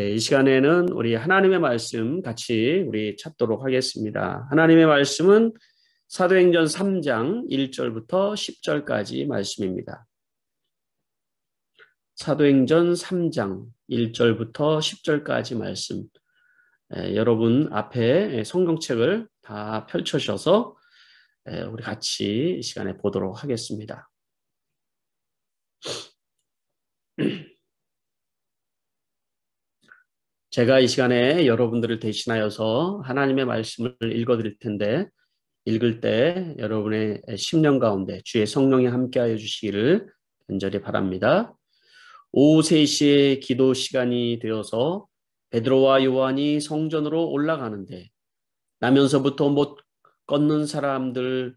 이 시간에는 우리 하나님의 말씀 같이 우리 찾도록 하겠습니다. 하나님의 말씀은 사도행전 3장 1절부터 10절까지 말씀입니다. 사도행전 3장 1절부터 10절까지 말씀. 여러분 앞에 성경책을 다 펼쳐셔서 우리 같이 이 시간에 보도록 하겠습니다. 제가 이 시간에 여러분들을 대신하여서 하나님의 말씀을 읽어드릴 텐데, 읽을 때 여러분의 심령 가운데 주의 성령이 함께하여 주시기를 간절히 바랍니다. 오후 3시에 기도 시간이 되어서 베드로와 요한이 성전으로 올라가는데, 나면서부터 못 걷는 사람들이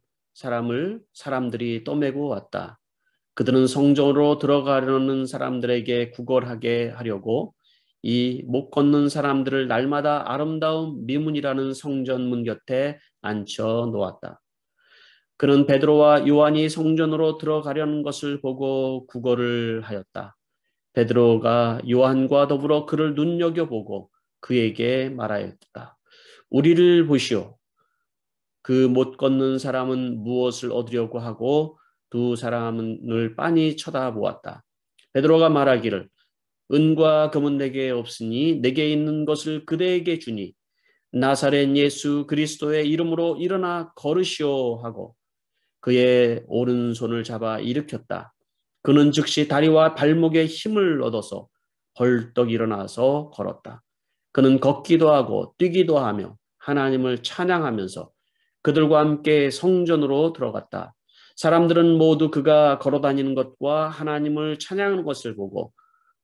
떠매고 왔다. 그들은 성전으로 들어가려는 사람들에게 구걸하게 하려고 이 못 걷는 사람들을 날마다 아름다운 미문이라는 성전문 곁에 앉혀 놓았다. 그는 베드로와 요한이 성전으로 들어가려는 것을 보고 구걸을 하였다. 베드로가 요한과 더불어 그를 눈여겨보고 그에게 말하였다. 우리를 보시오. 그 못 걷는 사람은 무엇을 얻으려고 하고 두 사람을 빤히 쳐다보았다. 베드로가 말하기를 은과 금은 내게 없으니 내게 있는 것을 그대에게 주니 나사렛 예수 그리스도의 이름으로 일어나 걸으시오 하고 그의 오른손을 잡아 일으켰다. 그는 즉시 다리와 발목에 힘을 얻어서 벌떡 일어나서 걸었다. 그는 걷기도 하고 뛰기도 하며 하나님을 찬양하면서 그들과 함께 성전으로 들어갔다. 사람들은 모두 그가 걸어다니는 것과 하나님을 찬양하는 것을 보고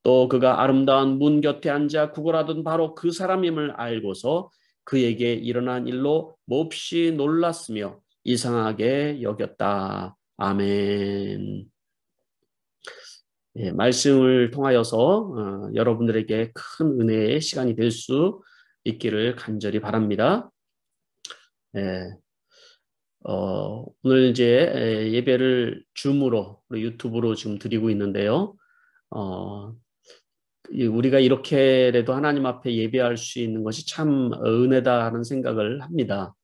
또 그가 아름다운 문 곁에 앉아 구걸하던 바로 그 사람임을 알고서 그에게 일어난 일로 몹시 놀랐으며 이상하게 여겼다. 아멘. 말씀을 통하여서 여러분들에게 큰 은혜의 시간이 될 수 있기를 간절히 바랍니다. 오늘 이제 예배를 줌으로 유튜브로 지금 드리고 있는데요. 우리가 이렇게라도 하나님 앞에 예배할 수 있는 것이 참 은혜다 하는 생각을 합니다.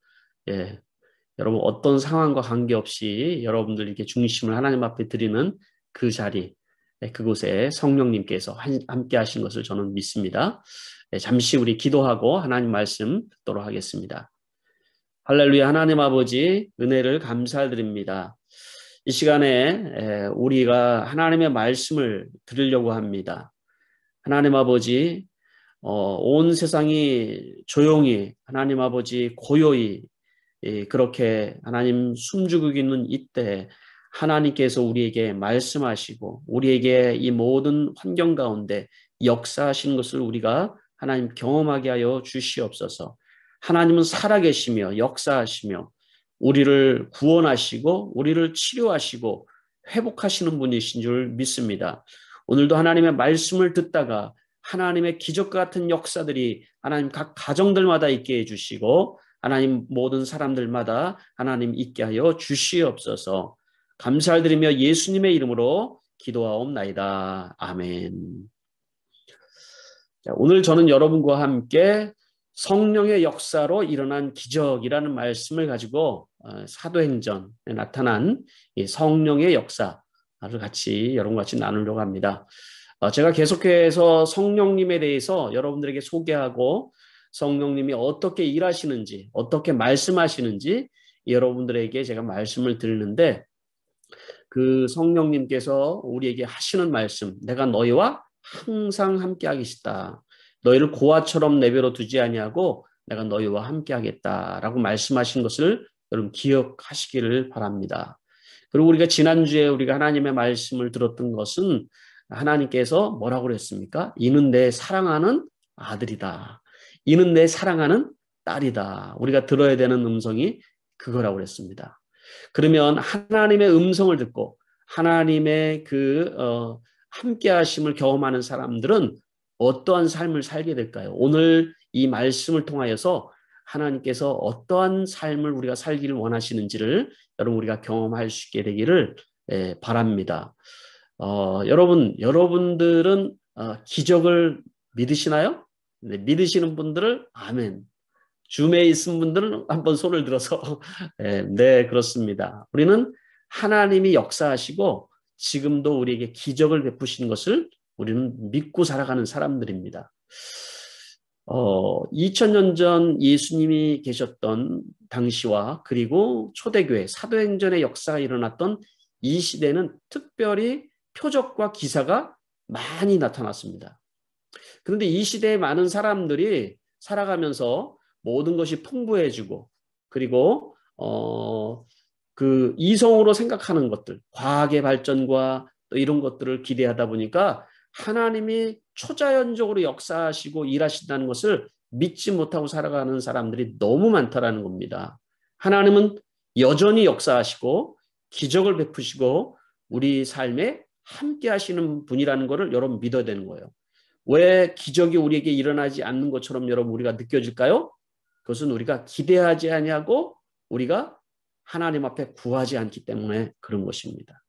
여러분 어떤 상황과 관계없이 여러분들 이렇게 중심을 하나님 앞에 드리는 그 자리, 그곳에 성령님께서 함께 하신 것을 저는 믿습니다. 잠시 우리 기도하고 하나님 말씀 듣도록 하겠습니다. 할렐루야. 하나님 아버지 은혜를 감사드립니다. 이 시간에 우리가 하나님의 말씀을 들으려고 합니다. 하나님 아버지, 온 세상이 조용히 하나님 아버지 고요히 그렇게 하나님 숨죽이고 있는 이때 하나님께서 우리에게 말씀하시고 우리에게 이 모든 환경 가운데 역사하시는 것을 우리가 하나님 경험하게 하여 주시옵소서. 하나님은 살아계시며 역사하시며 우리를 구원하시고 우리를 치료하시고 회복하시는 분이신 줄 믿습니다. 오늘도 하나님의 말씀을 듣다가 하나님의 기적과 같은 역사들이 하나님 각 가정들마다 있게 해주시고 하나님 모든 사람들마다 하나님 있게 하여 주시옵소서. 감사를 드리며 예수님의 이름으로 기도하옵나이다. 아멘. 자, 오늘 저는 여러분과 함께 성령의 역사로 일어난 기적이라는 말씀을 가지고 사도행전에 나타난 이 성령의 역사를 같이 여러분과 같이 나누려고 합니다. 제가 계속해서 성령님에 대해서 여러분들에게 소개하고 성령님이 어떻게 일하시는지 어떻게 말씀하시는지 여러분들에게 제가 말씀을 드리는데 그 성령님께서 우리에게 하시는 말씀, 내가 너희와 항상 함께 하겠다. 너희를 고아처럼 내버려 두지 아니하고 내가 너희와 함께 하겠다라고 말씀하신 것을 여러분 기억하시기를 바랍니다. 그리고 우리가 지난주에 우리가 하나님의 말씀을 들었던 것은 하나님께서 뭐라고 그랬습니까? 이는 내 사랑하는 아들이다. 이는 내 사랑하는 딸이다. 우리가 들어야 되는 음성이 그거라고 그랬습니다. 그러면 하나님의 음성을 듣고 하나님의 함께 하심을 경험하는 사람들은 어떠한 삶을 살게 될까요? 오늘 이 말씀을 통하여서 하나님께서 어떠한 삶을 우리가 살기를 원하시는지를 여러분 우리가 경험할 수 있게 되기를 바랍니다. 여러분들은 기적을 믿으시나요? 네, 믿으시는 분들은 아멘. 줌에 있은 분들은 한번 손을 들어서 네, 그렇습니다. 우리는 하나님이 역사하시고 지금도 우리에게 기적을 베푸시는 것을 우리는 믿고 살아가는 사람들입니다. 2000년 전 예수님이 계셨던 당시와 그리고 초대교회 사도행전의 역사가 일어났던 이 시대는 특별히 표적과 기사가 많이 나타났습니다. 그런데 이 시대에 많은 사람들이 살아가면서 모든 것이 풍부해지고 그리고 그 이성으로 생각하는 것들, 과학의 발전과 또 이런 것들을 기대하다 보니까 하나님이 초자연적으로 역사하시고 일하신다는 것을 믿지 못하고 살아가는 사람들이 너무 많다라는 겁니다. 하나님은 여전히 역사하시고 기적을 베푸시고 우리 삶에 함께 하시는 분이라는 것을 여러분 믿어야 되는 거예요. 왜 기적이 우리에게 일어나지 않는 것처럼 여러분 우리가 느껴질까요? 그것은 우리가 기대하지 아니하고 우리가 하나님 앞에 구하지 않기 때문에 그런 것입니다.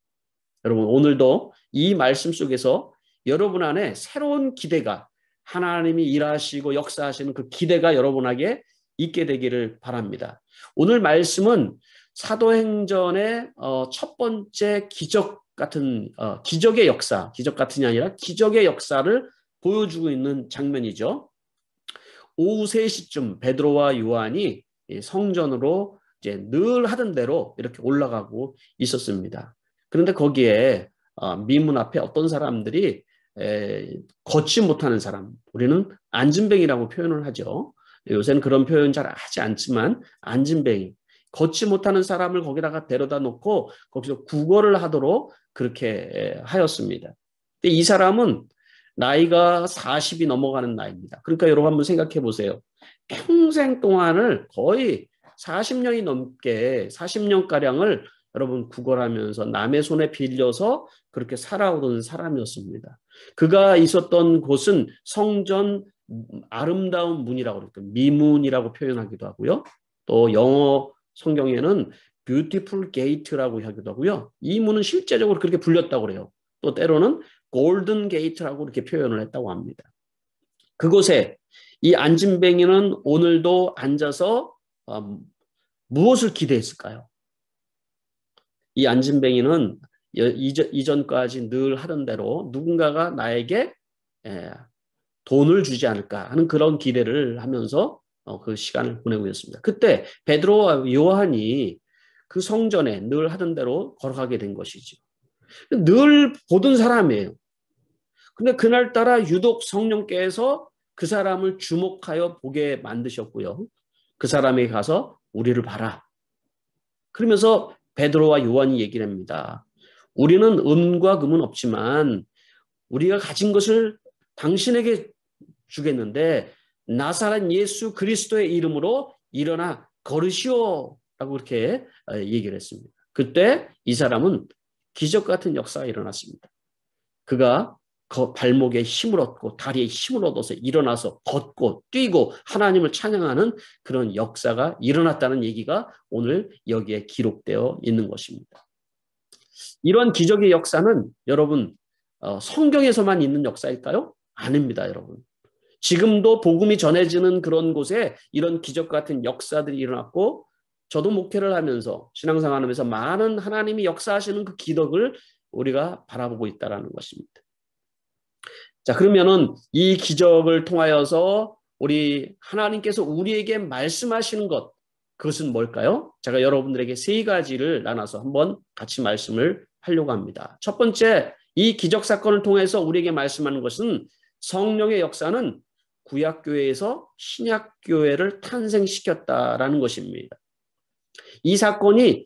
여러분 오늘도 이 말씀 속에서 여러분 안에 새로운 기대가 하나님이 일하시고 역사하시는 그 기대가 여러분에게 있게 되기를 바랍니다. 오늘 말씀은 사도행전의 첫 번째 기적 같은 기적의 역사, 기적 같은이 아니라 기적의 역사를 보여주고 있는 장면이죠. 오후 3시쯤 베드로와 요한이 성전으로 이제 늘 하던 대로 이렇게 올라가고 있었습니다. 그런데 거기에 미문 앞에 어떤 사람들이 걷지 못하는 사람, 우리는 안진뱅이라고 표현을 하죠. 요새는 그런 표현 잘 하지 않지만 안진뱅이, 걷지 못하는 사람을 거기다가 데려다 놓고 거기서 구걸을 하도록 그렇게 하였습니다. 근데 이 사람은 나이가 40이 넘어가는 나이입니다. 그러니까 여러분 한번 생각해 보세요. 평생 동안을 거의 40년이 넘게 40년가량을 여러분 구걸하면서 남의 손에 빌려서 그렇게 살아오던 사람이었습니다. 그가 있었던 곳은 성전 아름다운 문이라고 그럴까요? 미문이라고 표현하기도 하고요. 또 영어 성경에는 beautiful gate라고 하기도 하고요. 이 문은 실제적으로 그렇게 불렸다고 그래요. 또 때로는 골든 게이트라고 이렇게 표현을 했다고 합니다. 그곳에 이 안진뱅이는 오늘도 앉아서 무엇을 기대했을까요? 이 안진뱅이는 이전까지 늘 하던 대로 누군가가 나에게 돈을 주지 않을까 하는 그런 기대를 하면서 그 시간을 보내고 있었습니다. 그때 베드로와 요한이 그 성전에 늘 하던 대로 걸어가게 된 것이죠. 늘 보던 사람이에요. 근데 그날따라 유독 성령께서 그 사람을 주목하여 보게 만드셨고요. 그 사람에게 가서 우리를 봐라. 그러면서 베드로와 요한이 얘기를 합니다. 우리는 은과 금은 없지만 우리가 가진 것을 당신에게 주겠는데 나사렛 예수 그리스도의 이름으로 일어나 걸으시오 라고 그렇게 얘기를 했습니다. 그때 이 사람은 기적 같은 역사가 일어났습니다. 그가 발목에 힘을 얻고 다리에 힘을 얻어서 일어나서 걷고 뛰고 하나님을 찬양하는 그런 역사가 일어났다는 얘기가 오늘 여기에 기록되어 있는 것입니다. 이런 기적의 역사는 여러분 성경에서만 있는 역사일까요? 아닙니다, 여러분. 지금도 복음이 전해지는 그런 곳에 이런 기적 같은 역사들이 일어났고 저도 목회를 하면서 신앙생활하면서 많은 하나님이 역사하시는 그 기적을 우리가 바라보고 있다는 것입니다. 자, 그러면은 이 기적을 통하여서 우리 하나님께서 우리에게 말씀하시는 것, 그것은 뭘까요? 제가 여러분들에게 3가지를 나눠서 한번 같이 말씀을 하려고 합니다. 첫 번째, 이 기적 사건을 통해서 우리에게 말씀하는 것은 성령의 역사는 구약교회에서 신약교회를 탄생시켰다라는 것입니다. 이 사건이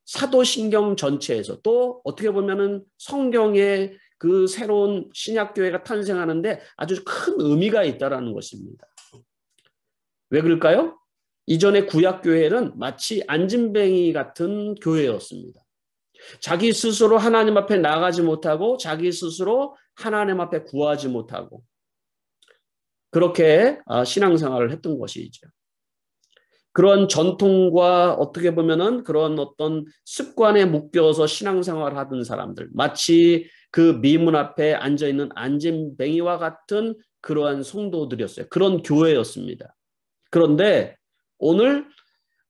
사도신경 전체에서 또 어떻게 보면은 성경의 그 새로운 신약교회가 탄생하는데 아주 큰 의미가 있다는 것입니다. 왜 그럴까요? 이전의 구약교회는 마치 안진뱅이 같은 교회였습니다. 자기 스스로 하나님 앞에 나가지 못하고 자기 스스로 하나님 앞에 구하지 못하고 그렇게 신앙생활을 했던 것이죠. 그런 전통과 어떻게 보면은 그런 어떤 습관에 묶여서 신앙생활을 하던 사람들, 마치 그 미문 앞에 앉아있는 안진뱅이와 같은 그러한 성도들이었어요. 그런 교회였습니다. 그런데 오늘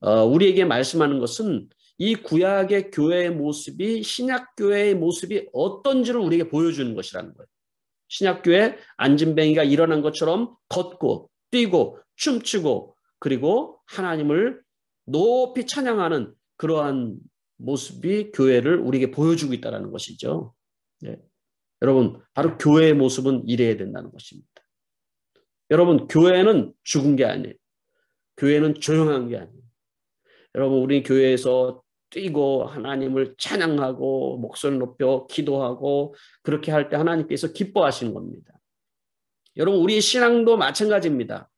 우리에게 말씀하는 것은 이 구약의 교회의 모습이 신약 교회의 모습이 어떤지를 우리에게 보여주는 것이라는 거예요. 신약 교회 안진뱅이가 일어난 것처럼 걷고 뛰고 춤추고 그리고 하나님을 높이 찬양하는 그러한 모습이 교회를 우리에게 보여주고 있다는 것이죠. 네. 여러분, 바로 교회의 모습은 이래야 된다는 것입니다. 여러분, 교회는 죽은 게 아니에요. 교회는 조용한 게 아니에요. 여러분, 우리 교회에서 뛰고 하나님을 찬양하고 목소리 높여 기도하고 그렇게 할 때 하나님께서 기뻐하시는 겁니다. 여러분, 우리의 신앙도 마찬가지입니다.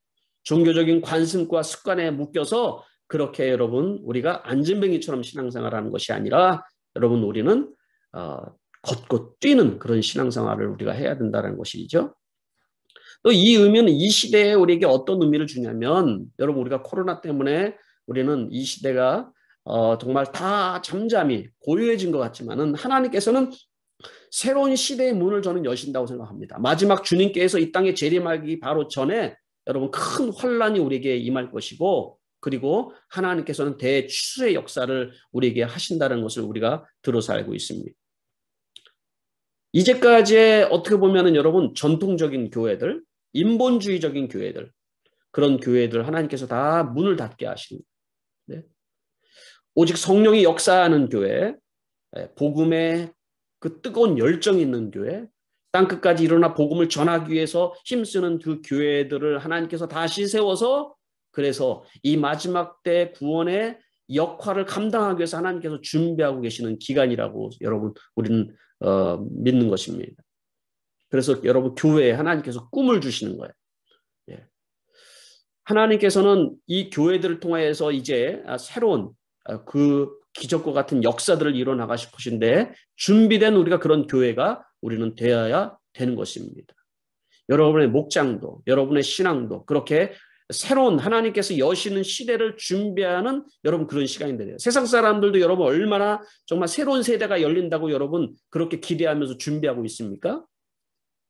종교적인 관습과 습관에 묶여서 그렇게 여러분 우리가 안진뱅이처럼 신앙생활하는 것이 아니라 여러분 우리는 걷고 뛰는 그런 신앙생활을 우리가 해야 된다는 것이죠. 또 이 의미는 이 시대에 우리에게 어떤 의미를 주냐면 여러분 우리가 코로나 때문에 우리는 이 시대가 정말 다 잠잠히 고요해진 것 같지만은 하나님께서는 새로운 시대의 문을 저는 여신다고 생각합니다. 마지막 주님께서 이 땅에 재림하기 바로 전에 여러분 큰 환란이 우리에게 임할 것이고 그리고 하나님께서는 대추수의 역사를 우리에게 하신다는 것을 우리가 들어서 알고 있습니다. 이제까지의 어떻게 보면은 여러분 전통적인 교회들, 인본주의적인 교회들, 그런 교회들 하나님께서 다 문을 닫게 하십니다. 네. 오직 성령이 역사하는 교회, 복음의 그 뜨거운 열정이 있는 교회, 땅끝까지 일어나 복음을 전하기 위해서 힘쓰는 그 교회들을 하나님께서 다시 세워서 그래서 이 마지막 때 구원의 역할을 감당하기 위해서 하나님께서 준비하고 계시는 기간이라고 여러분 우리는 믿는 것입니다. 그래서 여러분 교회에 하나님께서 꿈을 주시는 거예요. 예. 하나님께서는 이 교회들을 통해서 이제 새로운 그 기적과 같은 역사들을 일어나가 싶으신데 준비된 우리가 그런 교회가 우리는 되어야 되는 것입니다. 여러분의 목장도 여러분의 신앙도 그렇게 새로운 하나님께서 여시는 시대를 준비하는 여러분 그런 시간이 돼요. 세상 사람들도 여러분 얼마나 정말 새로운 세대가 열린다고 여러분 그렇게 기대하면서 준비하고 있습니까?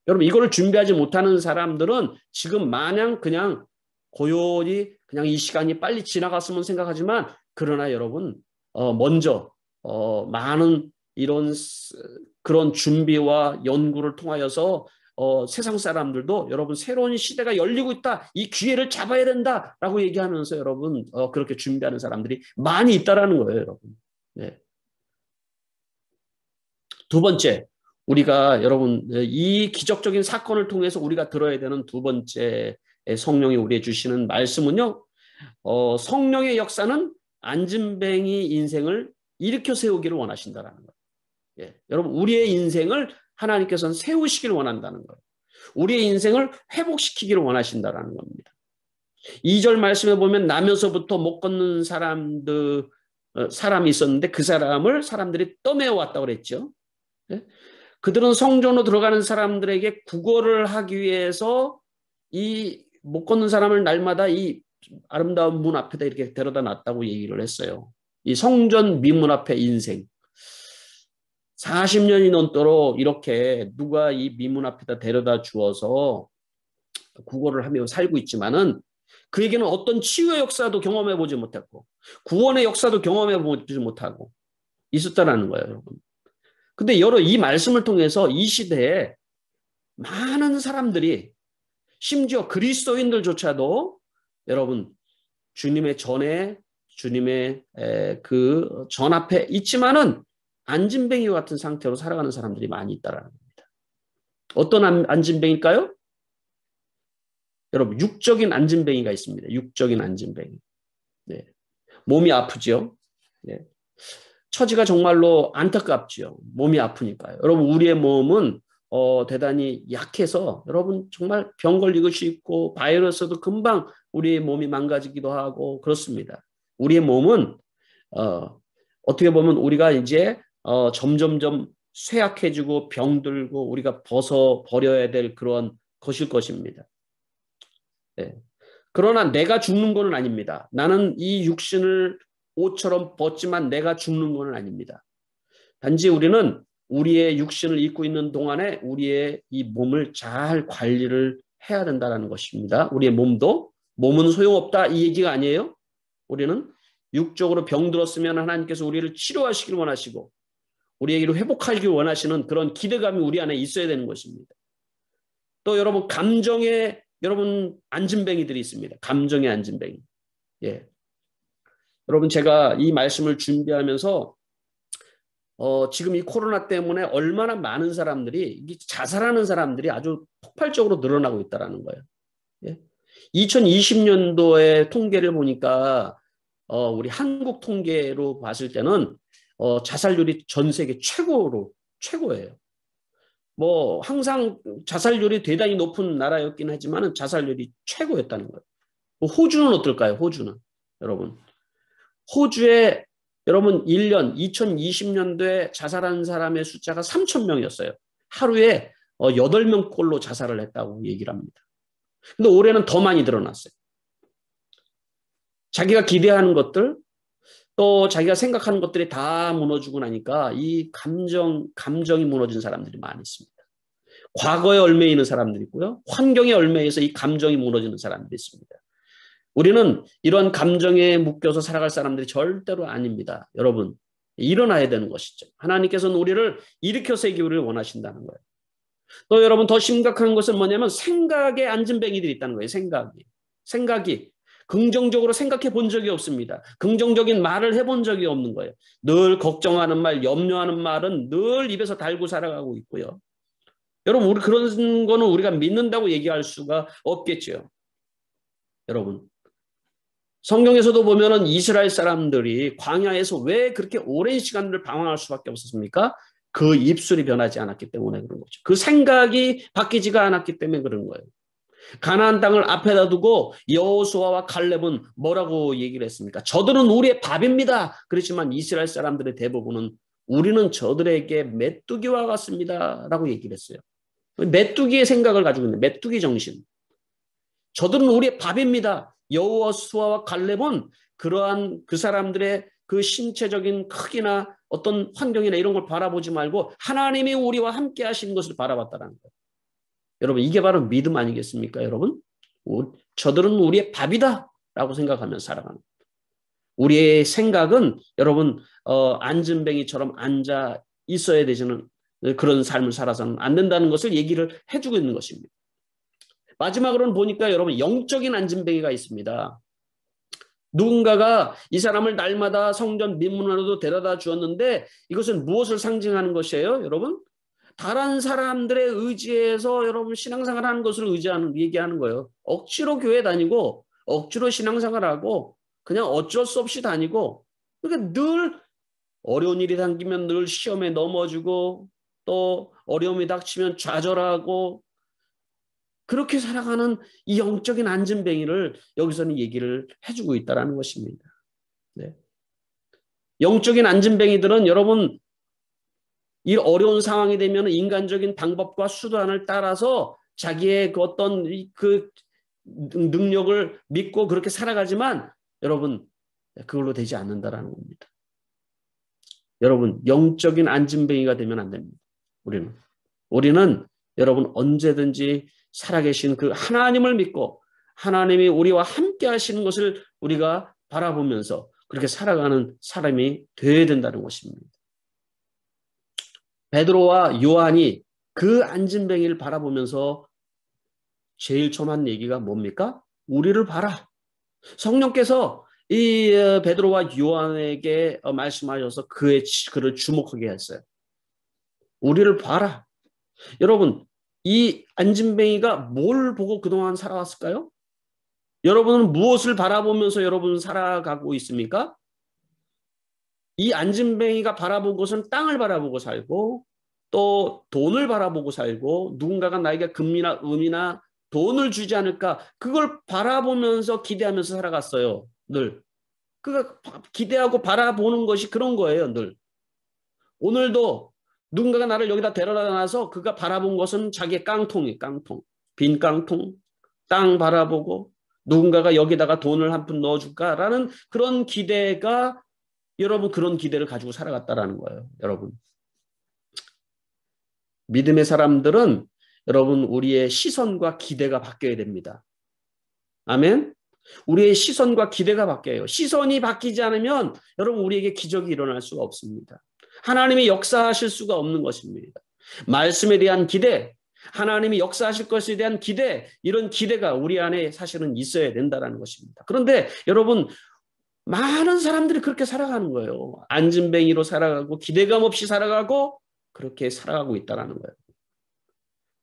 여러분 이거를 준비하지 못하는 사람들은 지금 마냥 그냥 고요히 그냥 이 시간이 빨리 지나갔으면 생각하지만 그러나 여러분 먼저 많은 이런 그런 준비와 연구를 통하여서 세상 사람들도 여러분 새로운 시대가 열리고 있다. 이 기회를 잡아야 된다라고 얘기하면서 여러분 그렇게 준비하는 사람들이 많이 있다라는 거예요, 여러분. 네. 두 번째, 우리가 여러분 이 기적적인 사건을 통해서 우리가 들어야 되는 두 번째 성령이 우리에게 주시는 말씀은요. 성령의 역사는 안진뱅이 인생을 일으켜 세우기를 원하신다라는 거예요. 예, 여러분 우리의 인생을 하나님께서는 세우시기를 원한다는 거예요. 우리의 인생을 회복시키기를 원하신다라는 겁니다. 2절 말씀에 보면 나면서부터 못 걷는 사람이 있었는데 그 사람을 사람들이 떠매어 왔다고 그랬죠. 예? 그들은 성전으로 들어가는 사람들에게 구걸을 하기 위해서 이 못 걷는 사람을 날마다 이 아름다운 문 앞에다 이렇게 데려다 놨다고 얘기를 했어요. 이 성전 미문 앞에 인생. 40년이 넘도록 이렇게 누가 이 미문 앞에다 데려다 주어서 구걸을 하며 살고 있지만은 그에게는 어떤 치유의 역사도 경험해 보지 못했고 구원의 역사도 경험해 보지 못하고 있었다라는 거예요, 여러분. 근데 여러 이 말씀을 통해서 이 시대에 많은 사람들이 심지어 그리스도인들조차도 여러분 주님의 전에 주님의 그 전 앞에 있지만은 안진뱅이와 같은 상태로 살아가는 사람들이 많이 있다라는 겁니다. 어떤 안진뱅일까요? 여러분 육적인 안진뱅이가 있습니다. 육적인 안진뱅이. 네. 몸이 아프죠. 네. 처지가 정말로 안타깝지요. 몸이 아프니까요. 여러분 우리의 몸은 대단히 약해서 여러분 정말 병 걸리고 쉽고 바이러스도 금방 우리의 몸이 망가지기도 하고 그렇습니다. 우리의 몸은 어떻게 보면 우리가 이제 점점점 쇠약해지고 병들고 우리가 벗어버려야 될 그런 것일 것입니다. 네. 그러나 내가 죽는 것은 아닙니다. 나는 이 육신을 옷처럼 벗지만 내가 죽는 것은 아닙니다. 단지 우리는 우리의 육신을 입고 있는 동안에 우리의 이 몸을 잘 관리를 해야 된다는 것입니다. 우리의 몸은 소용없다 이 얘기가 아니에요. 우리는 육적으로 병들었으면 하나님께서 우리를 치료하시길 원하시고 우리에게로 회복하길 원하시는 그런 기대감이 우리 안에 있어야 되는 것입니다. 또 여러분 감정에 여러분 안진뱅이들이 있습니다. 감정의 안진뱅이. 예. 여러분 제가 이 말씀을 준비하면서 지금 이 코로나 때문에 얼마나 많은 사람들이 자살하는 사람들이 아주 폭발적으로 늘어나고 있다는 거예요. 예? 2020년도의 통계를 보니까 우리 한국 통계로 봤을 때는 자살률이 전 세계 최고예요. 뭐 항상 자살률이 대단히 높은 나라였긴 하지만 자살률이 최고였다는 거예요. 호주는 어떨까요? 호주는 여러분 호주에 여러분 1년 2020년도에 자살한 사람의 숫자가 3,000명이었어요. 하루에 8명꼴로 자살을 했다고 얘기를 합니다. 근데 올해는 더 많이 늘어났어요. 자기가 기대하는 것들 또 자기가 생각하는 것들이 다 무너지고 나니까 이 감정이 무너진 사람들이 많이 있습니다. 과거에 얽매이는 있는 사람들이 있고요. 환경에 얽매여서 이 감정이 무너지는 사람들이 있습니다. 우리는 이런 감정에 묶여서 살아갈 사람들이 절대로 아닙니다. 여러분, 일어나야 되는 것이죠. 하나님께서는 우리를 일으켜 세우기를 원하신다는 거예요. 또 여러분 더 심각한 것은 뭐냐면 생각에 안진뱅이들이 있다는 거예요. 생각이 긍정적으로 생각해 본 적이 없습니다. 긍정적인 말을 해본 적이 없는 거예요. 늘 걱정하는 말, 염려하는 말은 늘 입에서 달고 살아가고 있고요. 여러분 우리 그런 거는 우리가 믿는다고 얘기할 수가 없겠죠. 여러분 성경에서도 보면은 이스라엘 사람들이 광야에서 왜 그렇게 오랜 시간을 방황할 수밖에 없었습니까? 그 입술이 변하지 않았기 때문에 그런 거죠. 그 생각이 바뀌지가 않았기 때문에 그런 거예요. 가나안 땅을 앞에다 두고 여호수아와 칼렙은 뭐라고 얘기를 했습니까? 저들은 우리의 밥입니다. 그렇지만 이스라엘 사람들의 대부분은 우리는 저들에게 메뚜기와 같습니다. 라고 얘기를 했어요. 메뚜기의 생각을 가지고 있는 메뚜기 정신. 저들은 우리의 밥입니다. 여호수아와 칼렙은 그러한 그 사람들의 그 신체적인 크기나 어떤 환경이나 이런 걸 바라보지 말고 하나님이 우리와 함께 하시는 것을 바라봤다는 거예요. 여러분 이게 바로 믿음 아니겠습니까? 여러분 저들은 우리의 밥이다 라고 생각하며 살아가는 거예요. 우리의 생각은 여러분 안진뱅이처럼 앉아 있어야 되지는 그런 삶을 살아서는 안 된다는 것을 얘기를 해주고 있는 것입니다. 마지막으로는 보니까 여러분 영적인 안진뱅이가 있습니다. 누군가가 이 사람을 날마다 성전 민문으로도 데려다 주었는데 이것은 무엇을 상징하는 것이에요? 여러분 다른 사람들의 의지에서 여러분 신앙생활 하는 것을 얘기하는 거예요. 억지로 교회 다니고 억지로 신앙생활하고 그냥 어쩔 수 없이 다니고 그러니까 늘 어려운 일이 당기면 늘 시험에 넘어지고 또 어려움이 닥치면 좌절하고 그렇게 살아가는 이 영적인 안진뱅이를 여기서는 얘기를 해주고 있다는 것입니다. 네. 영적인 안진뱅이들은 여러분 이 어려운 상황이 되면 인간적인 방법과 수단을 따라서 자기의 그 어떤 그 능력을 믿고 그렇게 살아가지만 여러분 그걸로 되지 않는다라는 겁니다. 여러분 영적인 안진뱅이가 되면 안 됩니다. 우리는 여러분 언제든지 살아계신 그 하나님을 믿고 하나님이 우리와 함께 하시는 것을 우리가 바라보면서 그렇게 살아가는 사람이 되어야 된다는 것입니다. 베드로와 요한이 그 안진뱅이를 바라보면서 제일 처음 한 얘기가 뭡니까? 우리를 봐라. 성령께서 이 베드로와 요한에게 말씀하셔서 그를 주목하게 했어요. 우리를 봐라. 여러분 이 안진뱅이가 뭘 보고 그동안 살아왔을까요? 여러분은 무엇을 바라보면서 여러분 살아가고 있습니까? 이 안진뱅이가 바라본 것은 땅을 바라보고 살고 또 돈을 바라보고 살고 누군가가 나에게 금이나 음이나 돈을 주지 않을까 그걸 바라보면서 기대하면서 살아갔어요. 늘. 그가 기대하고 바라보는 것이 그런 거예요. 늘. 오늘도 누군가가 나를 여기다 데려다 놔서 그가 바라본 것은 자기의 깡통이 깡통. 빈 깡통. 땅 바라보고 누군가가 여기다가 돈을 한 푼 넣어줄까라는 그런 기대가 여러분 그런 기대를 가지고 살아갔다라는 거예요. 여러분. 믿음의 사람들은 여러분 우리의 시선과 기대가 바뀌어야 됩니다. 아멘. 우리의 시선과 기대가 바뀌어요. 시선이 바뀌지 않으면 여러분 우리에게 기적이 일어날 수가 없습니다. 하나님이 역사하실 수가 없는 것입니다. 말씀에 대한 기대, 하나님이 역사하실 것에 대한 기대, 이런 기대가 우리 안에 사실은 있어야 된다는 것입니다. 그런데 여러분 많은 사람들이 그렇게 살아가는 거예요. 안진뱅이로 살아가고 기대감 없이 살아가고 그렇게 살아가고 있다는 거예요.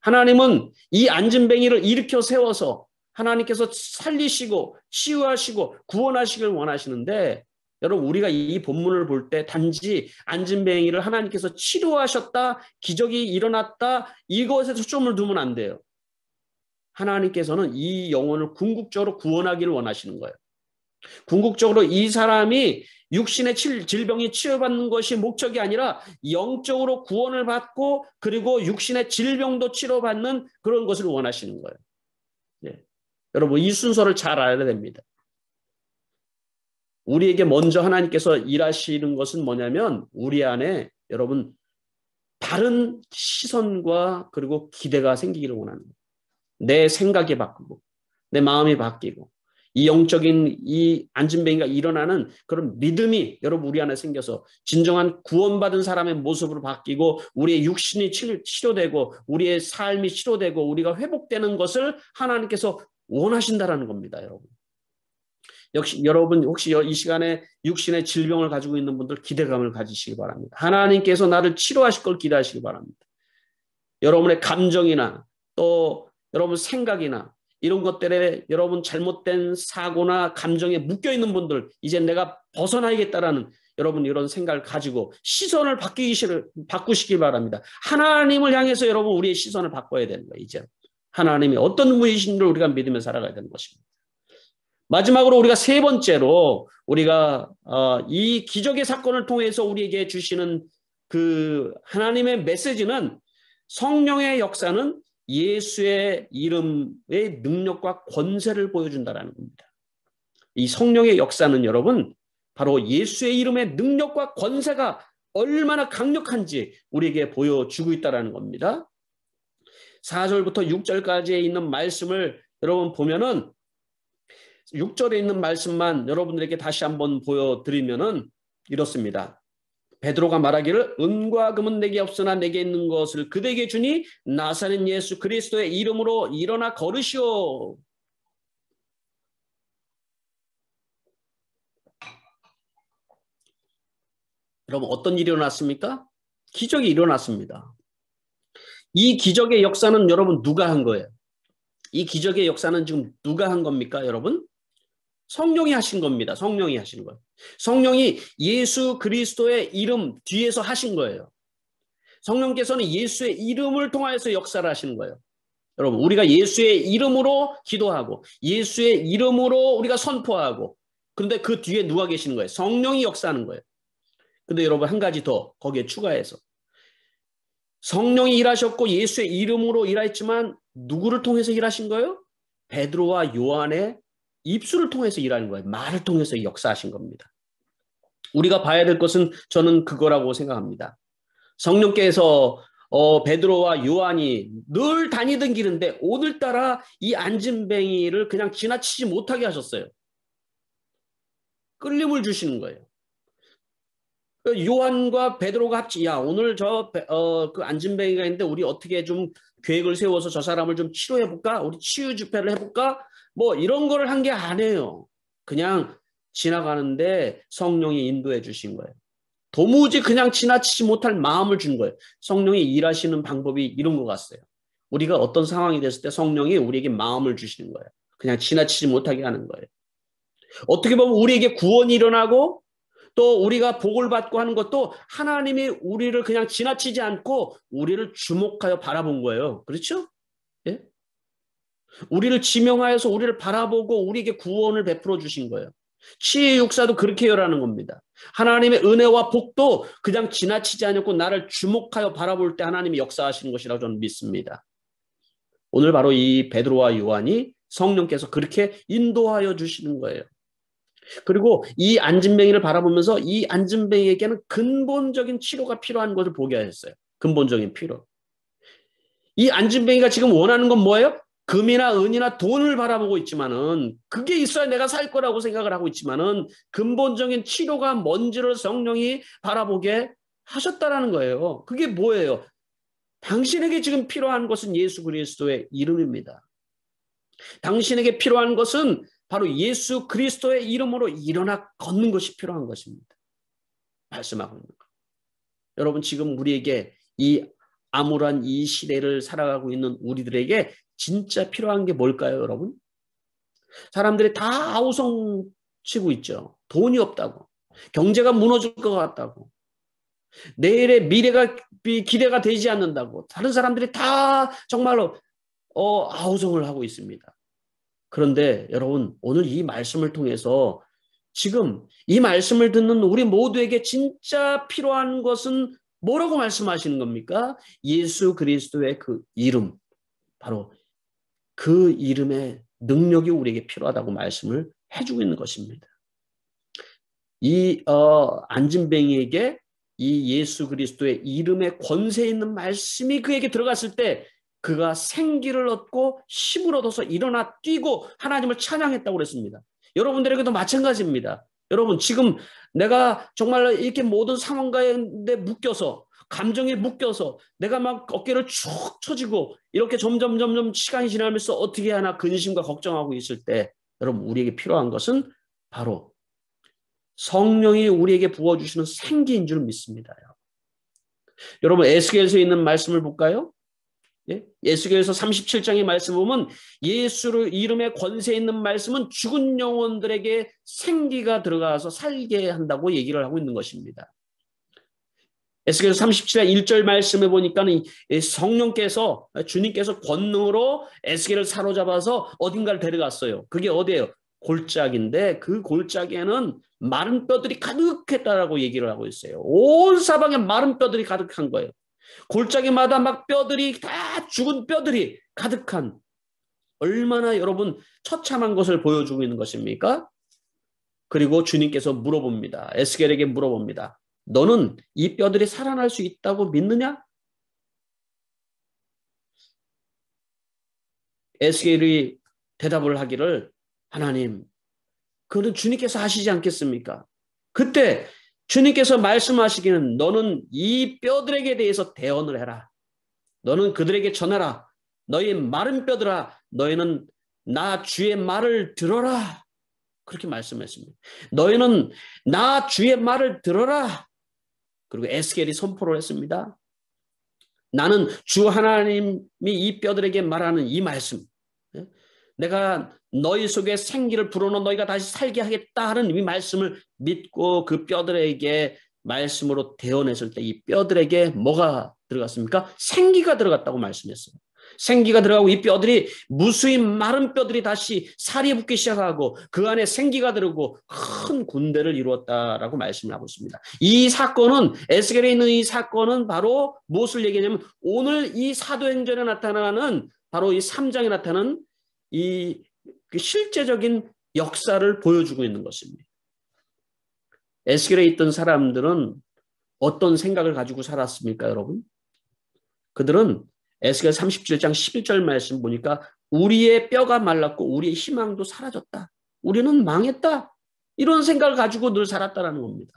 하나님은 이 안진뱅이를 일으켜 세워서 하나님께서 살리시고 치유하시고 구원하시길 원하시는데 여러분 우리가 이 본문을 볼 때 단지 안진뱅이를 하나님께서 치료하셨다, 기적이 일어났다 이것에 초점을 두면 안 돼요. 하나님께서는 이 영혼을 궁극적으로 구원하기를 원하시는 거예요. 궁극적으로 이 사람이 육신의 질병이 치료받는 것이 목적이 아니라 영적으로 구원을 받고 그리고 육신의 질병도 치료받는 그런 것을 원하시는 거예요. 네. 여러분 이 순서를 잘 알아야 됩니다. 우리에게 먼저 하나님께서 일하시는 것은 뭐냐면 우리 안에 여러분 바른 시선과 그리고 기대가 생기기를 원하는 거예요. 내 생각이 바뀌고 내 마음이 바뀌고 이 영적인 이 안진뱅이가 일어나는 그런 믿음이 여러분 우리 안에 생겨서 진정한 구원받은 사람의 모습으로 바뀌고 우리의 육신이 치료되고 우리의 삶이 치료되고 우리가 회복되는 것을 하나님께서 원하신다라는 겁니다. 여러분. 역시 여러분 혹시 이 시간에 육신의 질병을 가지고 있는 분들 기대감을 가지시기 바랍니다. 하나님께서 나를 치료하실 걸 기대하시기 바랍니다. 여러분의 감정이나 또 여러분 생각이나 이런 것들에 여러분 잘못된 사고나 감정에 묶여있는 분들 이제 내가 벗어나야겠다라는 여러분 이런 생각을 가지고 시선을 바꾸시기 바랍니다. 하나님을 향해서 여러분 우리의 시선을 바꿔야 되는 거예요. 이제 하나님이 어떤 분이신지를 우리가 믿으며 살아가야 되는 것입니다. 마지막으로 우리가 세 번째로 우리가 이 기적의 사건을 통해서 우리에게 주시는 그 하나님의 메시지는 성령의 역사는 예수의 이름의 능력과 권세를 보여준다는 겁니다. 이 성령의 역사는 여러분 바로 예수의 이름의 능력과 권세가 얼마나 강력한지 우리에게 보여주고 있다는 겁니다. 4절부터 6절까지에 있는 말씀을 여러분 보면은 6절에 있는 말씀만 여러분들에게 다시 한번 보여드리면은 이렇습니다. 베드로가 말하기를 은과 금은 내게 없으나 내게 있는 것을 그대에게 주니 나사렛 예수 그리스도의 이름으로 일어나 걸으시오. 여러분 어떤 일이 일어났습니까? 기적이 일어났습니다. 이 기적의 역사는 여러분 누가 한 거예요? 이 기적의 역사는 지금 누가 한 겁니까 여러분? 성령이 하신 겁니다. 성령이 하신 거예요. 성령이 예수 그리스도의 이름 뒤에서 하신 거예요. 성령께서는 예수의 이름을 통하여서 역사를 하시는 거예요. 여러분 우리가 예수의 이름으로 기도하고 예수의 이름으로 우리가 선포하고 그런데 그 뒤에 누가 계시는 거예요? 성령이 역사하는 거예요. 근데 여러분 한 가지 더 거기에 추가해서 성령이 일하셨고 예수의 이름으로 일하였지만 누구를 통해서 일하신 거예요? 베드로와 요한의 입술을 통해서 일하는 거예요. 말을 통해서 역사하신 겁니다. 우리가 봐야 될 것은 저는 그거라고 생각합니다. 성령께서 베드로와 요한이 늘 다니던 길인데 오늘따라 이 안진뱅이를 그냥 지나치지 못하게 하셨어요. 끌림을 주시는 거예요. 요한과 베드로가 야 오늘 그 안진뱅이가 있는데 우리 어떻게 좀 계획을 세워서 저 사람을 좀 치료해 볼까? 우리 치유 집회를 해볼까? 뭐 이런 거를 한 게 아니에요. 그냥 지나가는데 성령이 인도해 주신 거예요. 도무지 그냥 지나치지 못할 마음을 준 거예요. 성령이 일하시는 방법이 이런 것 같아요. 우리가 어떤 상황이 됐을 때 성령이 우리에게 마음을 주시는 거예요. 그냥 지나치지 못하게 하는 거예요. 어떻게 보면 우리에게 구원이 일어나고 또 우리가 복을 받고 하는 것도 하나님이 우리를 그냥 지나치지 않고 우리를 주목하여 바라본 거예요. 그렇죠? 예? 우리를 지명하여서 우리를 바라보고 우리에게 구원을 베풀어 주신 거예요. 치유 육사도 그렇게 일하는 겁니다. 하나님의 은혜와 복도 그냥 지나치지 않고 나를 주목하여 바라볼 때 하나님이 역사하시는 것이라고 저는 믿습니다. 오늘 바로 이 베드로와 요한이 성령께서 그렇게 인도하여 주시는 거예요. 그리고 이 안진뱅이를 바라보면서 이 안진뱅이에게는 근본적인 치료가 필요한 것을 보게 하셨어요. 근본적인 필요. 이 안진뱅이가 지금 원하는 건 뭐예요? 금이나 은이나 돈을 바라보고 있지만은, 그게 있어야 내가 살 거라고 생각을 하고 있지만은, 근본적인 치료가 뭔지를 성령이 바라보게 하셨다라는 거예요. 그게 뭐예요? 당신에게 지금 필요한 것은 예수 그리스도의 이름입니다. 당신에게 필요한 것은 바로 예수 그리스도의 이름으로 일어나 걷는 것이 필요한 것입니다. 말씀하고 있는 것. 여러분, 지금 우리에게 이 암울한 이 시대를 살아가고 있는 우리들에게 진짜 필요한 게 뭘까요, 여러분? 사람들이 다 아우성치고 있죠. 돈이 없다고. 경제가 무너질 것 같다고. 내일의 미래가 기대가 되지 않는다고. 다른 사람들이 다 정말로 아우성을 하고 있습니다. 그런데 여러분, 오늘 이 말씀을 통해서 지금 이 말씀을 듣는 우리 모두에게 진짜 필요한 것은 뭐라고 말씀하시는 겁니까? 예수 그리스도의 그 이름, 바로 그 이름의 능력이 우리에게 필요하다고 말씀을 해주고 있는 것입니다. 이 안진뱅이에게 이 예수 그리스도의 이름의 권세 있는 말씀이 그에게 들어갔을 때 그가 생기를 얻고 힘을 얻어서 일어나 뛰고 하나님을 찬양했다고 그랬습니다. 여러분들에게도 마찬가지입니다. 여러분, 지금 내가 정말 이렇게 모든 상황 가운데 묶여서, 감정에 묶여서 내가 막 어깨를 축 처지고 이렇게 점점 시간이 지나면서 어떻게 하나 근심과 걱정하고 있을 때, 여러분, 우리에게 필요한 것은 바로 성령이 우리에게 부어주시는 생기인 줄 믿습니다. 여러분, 에스겔서에 있는 말씀을 볼까요? 에스겔서 37장의 말씀 보면 예수의 이름에 권세 있는 말씀은 죽은 영혼들에게 생기가 들어가서 살게 한다고 얘기를 하고 있는 것입니다. 에스겔서 37장 1절 말씀에 보니까 성령께서, 주님께서 권능으로 에스겔을 사로잡아서 어딘가를 데려갔어요. 그게 어디예요? 골짜기인데 그 골짜기에는 마른 뼈들이 가득했다라고 얘기를 하고 있어요. 온 사방에 마른 뼈들이 가득한 거예요. 골짜기마다 막 뼈들이 다 죽은 뼈들이 가득한, 얼마나 여러분 처참한 것을 보여주고 있는 것입니까? 그리고 주님께서 물어봅니다. 에스겔에게 물어봅니다. 너는 이 뼈들이 살아날 수 있다고 믿느냐? 에스겔이 대답을 하기를, 하나님, 그거는 주님께서 하시지 않겠습니까? 그때 주님께서 말씀하시기는, 너는 이 뼈들에게 대해서 대언을 해라. 너는 그들에게 전하라. 너희 마른 뼈들아, 너희는 나 주의 말을 들어라. 그렇게 말씀했습니다. 너희는 나 주의 말을 들어라. 그리고 에스겔이 선포를 했습니다. 나는 주 하나님이 이 뼈들에게 말하는 이 말씀, 내가 너희 속에 생기를 불어넣어 너희가 다시 살게 하겠다 하는 이 말씀을 믿고 그 뼈들에게 말씀으로 대언했을 때 이 뼈들에게 뭐가 들어갔습니까? 생기가 들어갔다고 말씀했어요. 생기가 들어가고 이 뼈들이, 무수히 마른 뼈들이 다시 살이 붙기 시작하고 그 안에 생기가 들어오고 큰 군대를 이루었다라고 말씀을 하고 있습니다. 이 사건은, 에스겔에 있는 이 사건은 바로 무엇을 얘기하냐면, 오늘 이 사도행전에 나타나는 바로 이 3장에 나타나는 이 실제적인 역사를 보여주고 있는 것입니다. 에스겔에 있던 사람들은 어떤 생각을 가지고 살았습니까, 여러분? 그들은 에스겔 37장 11절 말씀 보니까 우리의 뼈가 말랐고 우리의 희망도 사라졌다. 우리는 망했다. 이런 생각을 가지고 늘 살았다는 겁니다.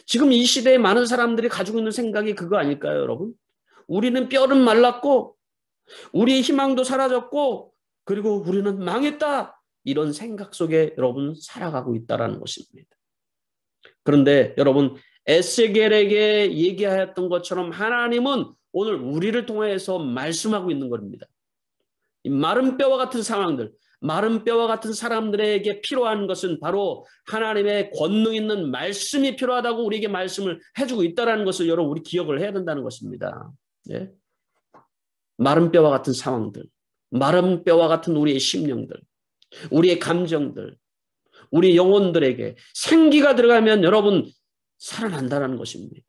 지금 이 시대에 많은 사람들이 가지고 있는 생각이 그거 아닐까요, 여러분? 우리는 뼈는 말랐고 우리의 희망도 사라졌고 그리고 우리는 망했다. 이런 생각 속에 여러분 살아가고 있다는 것입니다. 그런데 여러분, 에스겔에게 얘기하였던 것처럼 하나님은 오늘 우리를 통해서 말씀하고 있는 겁니다. 이 마른 뼈와 같은 상황들, 마른 뼈와 같은 사람들에게 필요한 것은 바로 하나님의 권능 있는 말씀이 필요하다고 우리에게 말씀을 해주고 있다는 것을 여러분 우리 기억을 해야 된다는 것입니다. 예? 마른 뼈와 같은 상황들, 마른 뼈와 같은 우리의 심령들, 우리의 감정들, 우리 영혼들에게 생기가 들어가면 여러분 살아난다는 것입니다.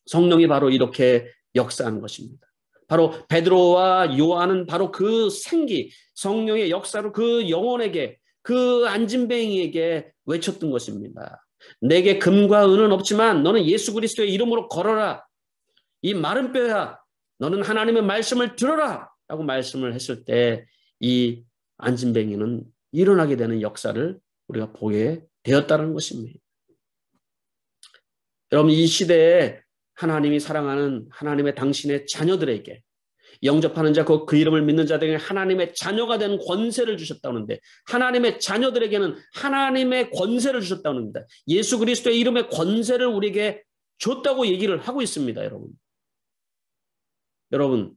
성령이 바로 이렇게 역사하는 것입니다. 바로 베드로와 요한은 바로 그 생기, 성령의 역사로 그 영혼에게, 그 안진뱅이에게 외쳤던 것입니다. 내게 금과 은은 없지만 너는 예수 그리스도의 이름으로 걸어라. 이 마른 뼈야, 너는 하나님의 말씀을 들어라 라고 말씀을 했을 때 이 안진뱅이는 일어나게 되는 역사를 우리가 보게 되었다는 것입니다. 여러분, 이 시대에 하나님이 사랑하는 하나님의 당신의 자녀들에게 영접하는 자, 그 이름을 믿는 자들에게 하나님의 자녀가 되는 권세를 주셨다는데, 하나님의 자녀들에게는 하나님의 권세를 주셨다는데, 예수 그리스도의 이름의 권세를 우리에게 줬다고 얘기를 하고 있습니다. 여러분,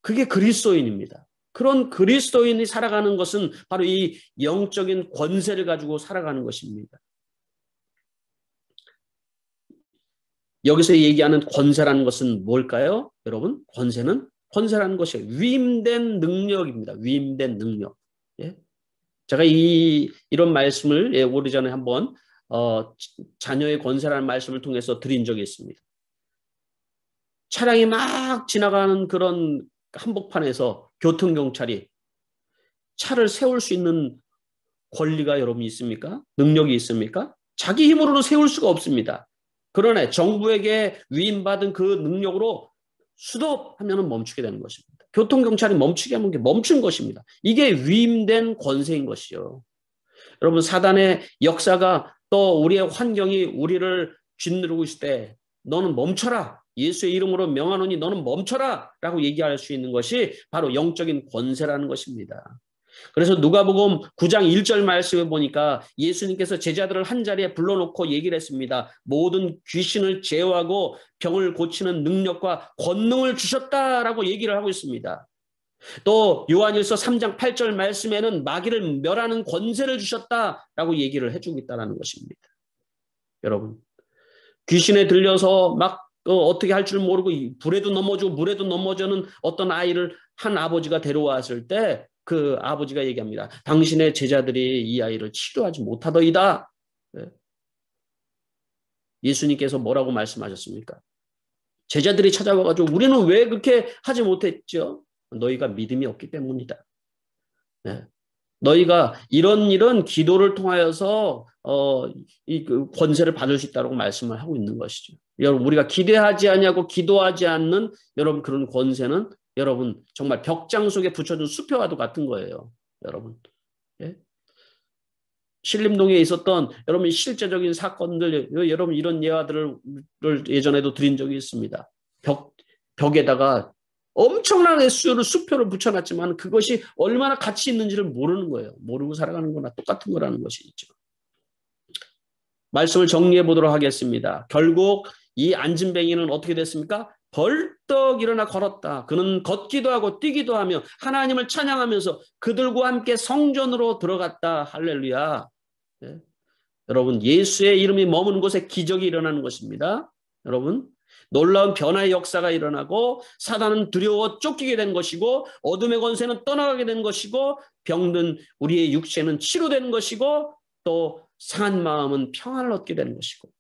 그게 그리스도인입니다. 그런 그리스도인이 살아가는 것은 바로 이 영적인 권세를 가지고 살아가는 것입니다. 여기서 얘기하는 권세라는 것은 뭘까요? 여러분, 권세라는 것이 위임된 능력입니다. 위임된 능력. 예? 제가 이런 말씀을 오래전에 한번 자녀의 권세라는 말씀을 통해서 드린 적이 있습니다. 차량이 막 지나가는 그런 한복판에서 교통경찰이 차를 세울 수 있는 권리가 여러분 있습니까? 능력이 있습니까? 자기 힘으로는 세울 수가 없습니다. 그러나 정부에게 위임받은 그 능력으로 스톱하면 멈추게 되는 것입니다. 교통경찰이 멈추게 하면 멈춘 것입니다. 이게 위임된 권세인 것이요. 여러분, 사단의 역사가 또 우리의 환경이 우리를 짓누르고 있을 때 너는 멈춰라. 예수의 이름으로 명하노니 너는 멈춰라 라고 얘기할 수 있는 것이 바로 영적인 권세라는 것입니다. 그래서 누가복음 9장 1절 말씀에 보니까 예수님께서 제자들을 한자리에 불러놓고 얘기를 했습니다. 모든 귀신을 제어하고 병을 고치는 능력과 권능을 주셨다라고 얘기를 하고 있습니다. 또 요한일서 3장 8절 말씀에는 마귀를 멸하는 권세를 주셨다라고 얘기를 해주고 있다는 것입니다. 여러분, 귀신에 들려서 막 어떻게 할 줄 모르고 불에도 넘어지고 물에도 넘어지는 어떤 아이를 한 아버지가 데려왔을 때 그 아버지가 얘기합니다. 당신의 제자들이 이 아이를 치료하지 못하더이다. 예수님께서 뭐라고 말씀하셨습니까? 제자들이 찾아와가지고 우리는 왜 그렇게 하지 못했죠? 너희가 믿음이 없기 때문이다. 너희가 이런 기도를 통하여서 이 권세를 받을 수 있다고 말씀을 하고 있는 것이죠. 여러분, 우리가 기대하지 않냐고 기도하지 않는 여러분 그런 권세는 여러분 정말 벽장 속에 붙여준 수표와도 같은 거예요. 여러분, 예? 신림동에 있었던 여러분 실제적인 사건들, 여러분 이런 예화들을 예전에도 드린 적이 있습니다. 벽에다가 엄청난 수표를 붙여놨지만 그것이 얼마나 가치 있는지를 모르는 거예요. 모르고 살아가는 거나 똑같은 거라는 것이죠. 말씀을 정리해 보도록 하겠습니다. 결국 이 안진뱅이는 어떻게 됐습니까? 벌떡 일어나 걸었다. 그는 걷기도 하고 뛰기도 하며 하나님을 찬양하면서 그들과 함께 성전으로 들어갔다. 할렐루야. 네. 여러분, 예수의 이름이 머무는 곳에 기적이 일어나는 것입니다. 여러분, 놀라운 변화의 역사가 일어나고 사단은 두려워 쫓기게 된 것이고 어둠의 권세는 떠나가게 된 것이고 병든 우리의 육체는 치료되는 것이고 또 상한 마음은 평안을 얻게 되는 것이고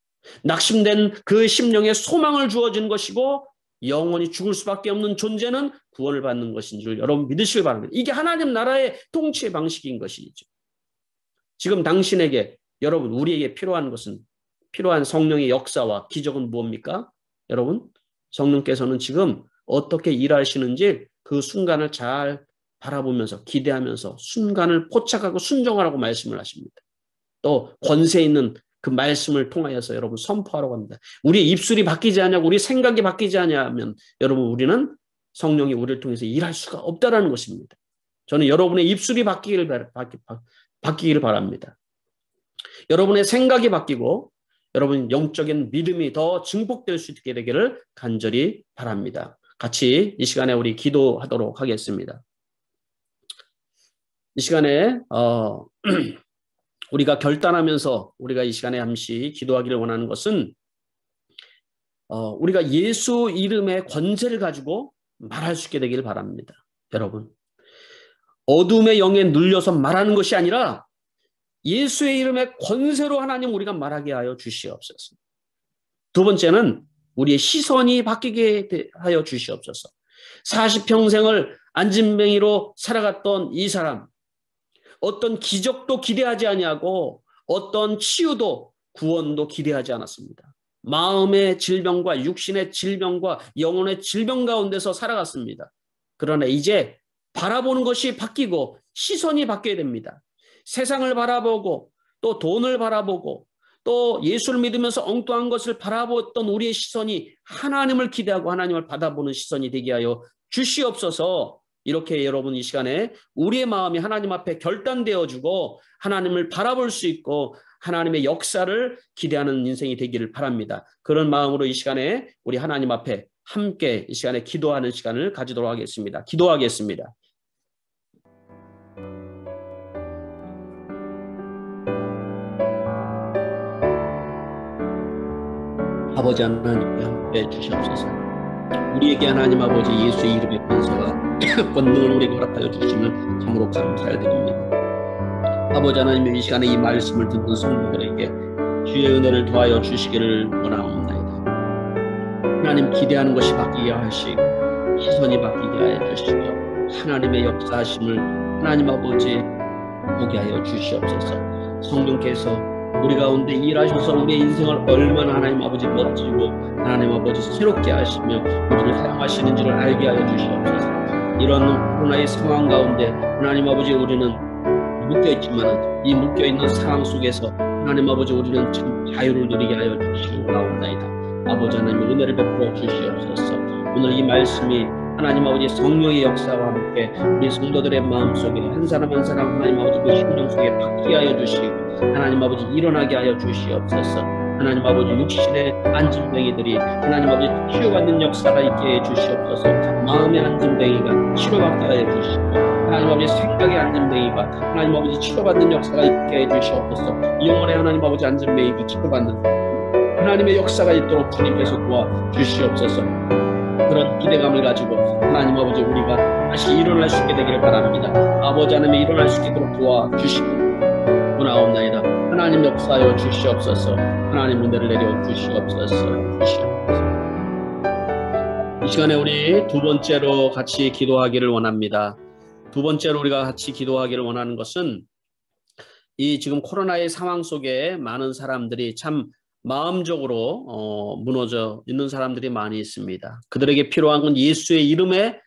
낙심된 그 심령에 소망을 주어지는 것이고 영원히 죽을 수밖에 없는 존재는 구원을 받는 것인 줄 여러분 믿으시기 바랍니다. 이게 하나님 나라의 통치의 방식인 것이죠. 지금 당신에게 여러분 우리에게 필요한 것은 필요한 성령의 역사와 기적은 무엇입니까? 여러분, 성령께서는 지금 어떻게 일하시는지 그 순간을 잘 바라보면서 기대하면서 순간을 포착하고 순종하라고 말씀을 하십니다. 또 권세 있는 그 말씀을 통하여서 여러분 선포하라고 합니다. 우리의 입술이 바뀌지 않냐고 우리 생각이 바뀌지 않냐면 여러분 우리는 성령이 우리를 통해서 일할 수가 없다라는 것입니다. 저는 여러분의 입술이 바뀌기를 바랍니다. 여러분의 생각이 바뀌고 여러분 영적인 믿음이 더 증폭될 수 있게 되기를 간절히 바랍니다. 같이 이 시간에 우리 기도하도록 하겠습니다. 이 시간에 우리가 결단하면서 우리가 이 시간에 잠시 기도하기를 원하는 것은 우리가 예수 이름의 권세를 가지고 말할 수 있게 되기를 바랍니다. 여러분, 어둠의 영에 눌려서 말하는 것이 아니라 예수의 이름의 권세로 하나님 우리가 말하게 하여 주시옵소서. 두 번째는 우리의 시선이 바뀌게 하여 주시옵소서. 40평생을 안진뱅이로 살아갔던 이 사람, 어떤 기적도 기대하지 아니하고 어떤 치유도 구원도 기대하지 않았습니다. 마음의 질병과 육신의 질병과 영혼의 질병 가운데서 살아갔습니다. 그러나 이제 바라보는 것이 바뀌고 시선이 바뀌어야 됩니다. 세상을 바라보고 또 돈을 바라보고 또 예수를 믿으면서 엉뚱한 것을 바라보던 우리의 시선이 하나님을 기대하고 하나님을 받아보는 시선이 되게 하여 주시옵소서. 이렇게 여러분 이 시간에 우리의 마음이 하나님 앞에 결단되어지고 하나님을 바라볼 수 있고 하나님의 역사를 기대하는 인생이 되기를 바랍니다. 그런 마음으로 이 시간에 우리 하나님 앞에 함께 이 시간에 기도하는 시간을 가지도록 하겠습니다. 기도하겠습니다. 아버지 하나님께 함께 주시옵소서. 우리에게 하나님 아버지 예수의 이름의 권세와 권능을 우리에게 허락하여 주시면 참으로 감사드립니다. 아버지 하나님 이 시간에 이 말씀을 듣는 성도들에게 주의 은혜를 더하여 주시기를 원하옵나이다. 하나님 기대하는 것이 바뀌게 하시고 시선이 바뀌게 하여 주시고 하나님의 역사하심을 하나님 아버지 보게 하여 주시옵소서. 성령께서 우리 가운데 일하셔서 우리의 인생을 얼마나 하나님 아버지 멋지고 하나님 아버지 새롭게 하시며 우리를 사용하시는 줄을 알게 하여 주시옵소서. 이런 코로나의 상황 가운데 하나님 아버지 우리는 묶여있지만 이 묶여있는 상황 속에서 하나님 아버지 우리는 참 자유를 누리게 하여 주시고 나옵나이다. 아버지 하나님 은혜를 베풀어 주시옵소서. 오늘 이 말씀이 하나님 아버지 성령의 역사와 함께 우리 성도들의 마음속에 한 사람 한 사람 하나님 아버지 그 심령 속에 바뀌게 하여 주시고 하나님 아버지 일어나게 하여 주시옵소서. 하나님 아버지 육신의 안진뱅이들이 하나님 아버지 치유받는 역사가 있게 해 주시옵소서. 마음의 안진뱅이가 치료받게 하여 주시고 하나님 아버지 생각의 안진뱅이가 하나님 아버지 치료받는 역사가 있게 해 주시옵소서. 영혼의 하나님 아버지 안진뱅이가 치료받는 하나님의 역사가 있도록 주님께서 도와주시옵소서. 그런 기대감을 가지고 하나님 아버지 우리가 다시 일어날 수 있게 되기를 바랍니다. 아버지 하나님이 일어날 수 있도록 도와주시고 나옵나이다. 하나님 역사하여 주시옵소서. 하나님 은혜를 내려 주시옵소서. 이 시간에 우리 두 번째로 같이 기도하기를 원합니다. 두 번째로 우리가 같이 기도하기를 원하는 것은 이 지금 코로나의 상황 속에 많은 사람들이 참 마음적으로 무너져 있는 사람들이 많이 있습니다. 그들에게 필요한 건 예수의 이름의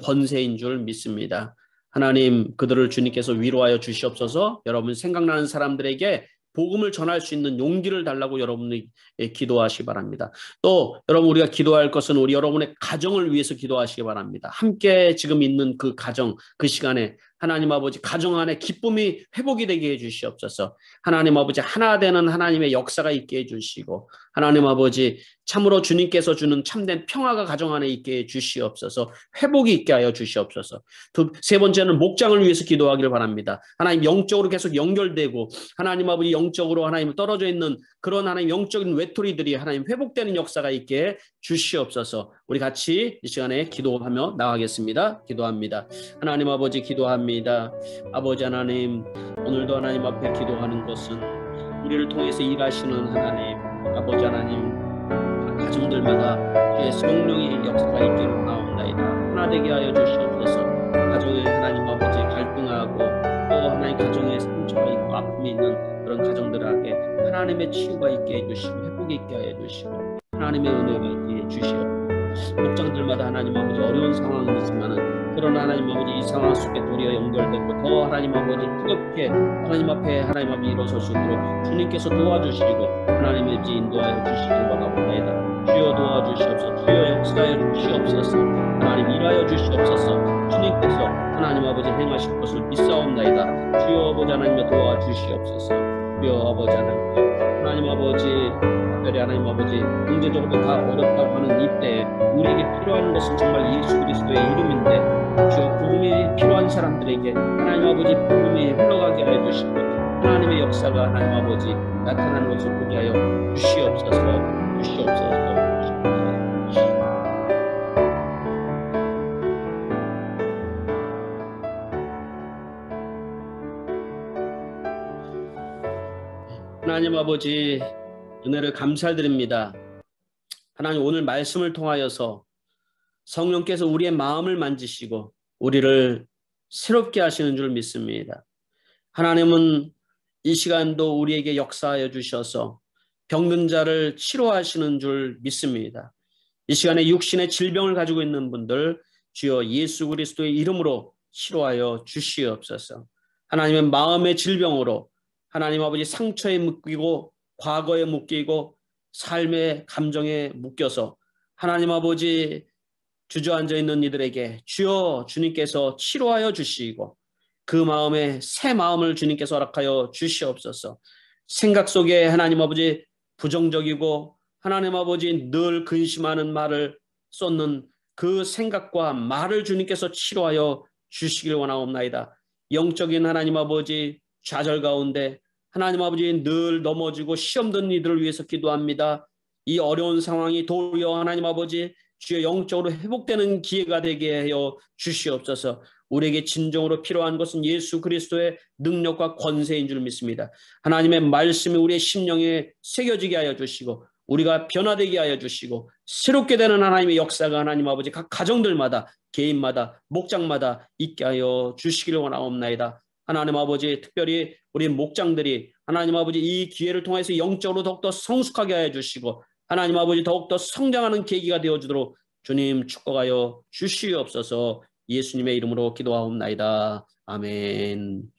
권세인 줄 믿습니다. 하나님 그들을 주님께서 위로하여 주시옵소서. 여러분 생각나는 사람들에게 복음을 전할 수 있는 용기를 달라고 여러분이 기도하시기 바랍니다. 또 여러분 우리가 기도할 것은 우리 여러분의 가정을 위해서 기도하시기 바랍니다. 함께 지금 있는 그 가정 그 시간에 하나님 아버지 가정 안에 기쁨이 회복이 되게 해주시옵소서. 하나님 아버지 하나 되는 하나님의 역사가 있게 해주시고 하나님 아버지 참으로 주님께서 주는 참된 평화가 가정 안에 있게 해주시옵소서. 회복이 있게 하여 주시옵소서. 세 번째는 목장을 위해서 기도하기를 바랍니다. 하나님 영적으로 계속 연결되고 하나님 아버지 영적으로 하나님 떨어져 있는 그런 하나님 영적인 외톨이들이 하나님 회복되는 역사가 있게 주시옵소서. 우리 같이 이 시간에 기도하며 나가겠습니다. 기도합니다. 하나님 아버지 기도합니다. 아버지 하나님 오늘도 하나님 앞에 기도하는 것은 우리를 통해서 일하시는 하나님 아버지 하나님 가정들마다 주의 성령의 역사가 있기를 나옵나이다. 하나 되게 하여 주시옵소서. 가정에 하나님 아버지 갈등하고 또 하나님 가정에 상처가 있고 아픔이 있는 그런 가정들에게 하나님의 치유가 있게 해주시고 회복이 있게 해주시고 하나님의 은혜가 있게 해주시옵소서. 목장들마다 하나님 아버지 어려운 상황이지만은 그러나 하나님 아버지 이 상황 속에 도리어 연결되고 더 하나님 아버지 뜨겁게 하나님 앞에 하나님 앞에 일어설 수 있도록 주님께서 도와주시고 하나님의 인도하여 주시길 바라옵나이다. 주여 도와주시옵소서. 주여 역사하여 주시옵소서. 하나님 일하여 주시옵소서. 주님께서 하나님 아버지 행하실 것을 믿사옵나이다. 주여 아버지 하나님의 도와주시옵소서. 주여 아버지 하나님 아버지 특별히 하나님 아버지 경제적으로 다 어렵다고 하는 이때에 우리에게 필요한 것은 정말 예수 그리스도의 이름인데 주여 복음이 필요한 사람들에게 하나님 아버지 복음이 흘러가게 하여 주시고 하나님의 역사가 하나님 아버지 나타나는 것을 보게 하여 주시옵소서. 하나님 아버지 은혜를 감사드립니다. 하나님 오늘 말씀을 통하여서 성령께서 우리의 마음을 만지시고 우리를 새롭게 하시는 줄 믿습니다. 하나님은 이 시간도 우리에게 역사하여 주셔서 병든 자를 치료하시는 줄 믿습니다. 이 시간에 육신의 질병을 가지고 있는 분들 주여 예수 그리스도의 이름으로 치료하여 주시옵소서. 하나님의 마음의 질병으로 하나님 아버지 상처에 묶이고 과거에 묶이고 삶의 감정에 묶여서 하나님 아버지 주저앉아 있는 이들에게 주여 주님께서 치료하여 주시고 그 마음에 새 마음을 주님께서 허락하여 주시옵소서. 생각 속에 하나님 아버지 부정적이고 하나님 아버지 늘 근심하는 말을 쏟는 그 생각과 말을 주님께서 치료하여 주시길 원하옵나이다. 영적인 하나님 아버지 좌절 가운데 하나님 아버지 늘 넘어지고 시험 드는 이들을 위해서 기도합니다. 이 어려운 상황이 도리어 하나님 아버지 주여 영적으로 회복되는 기회가 되게 하여 주시옵소서. 우리에게 진정으로 필요한 것은 예수 그리스도의 능력과 권세인 줄 믿습니다. 하나님의 말씀이 우리의 심령에 새겨지게 하여 주시고 우리가 변화되게 하여 주시고 새롭게 되는 하나님의 역사가 하나님 아버지 각 가정들마다 개인마다 목장마다 있게 하여 주시기를 원하옵나이다. 하나님 아버지 특별히 우리 목장들이 하나님 아버지 이 기회를 통해서 영적으로 더욱더 성숙하게 하여 주시고 하나님 아버지 더욱더 성장하는 계기가 되어주도록 주님 축복하여 주시옵소서. 예수님의 이름으로 기도하옵나이다. 아멘.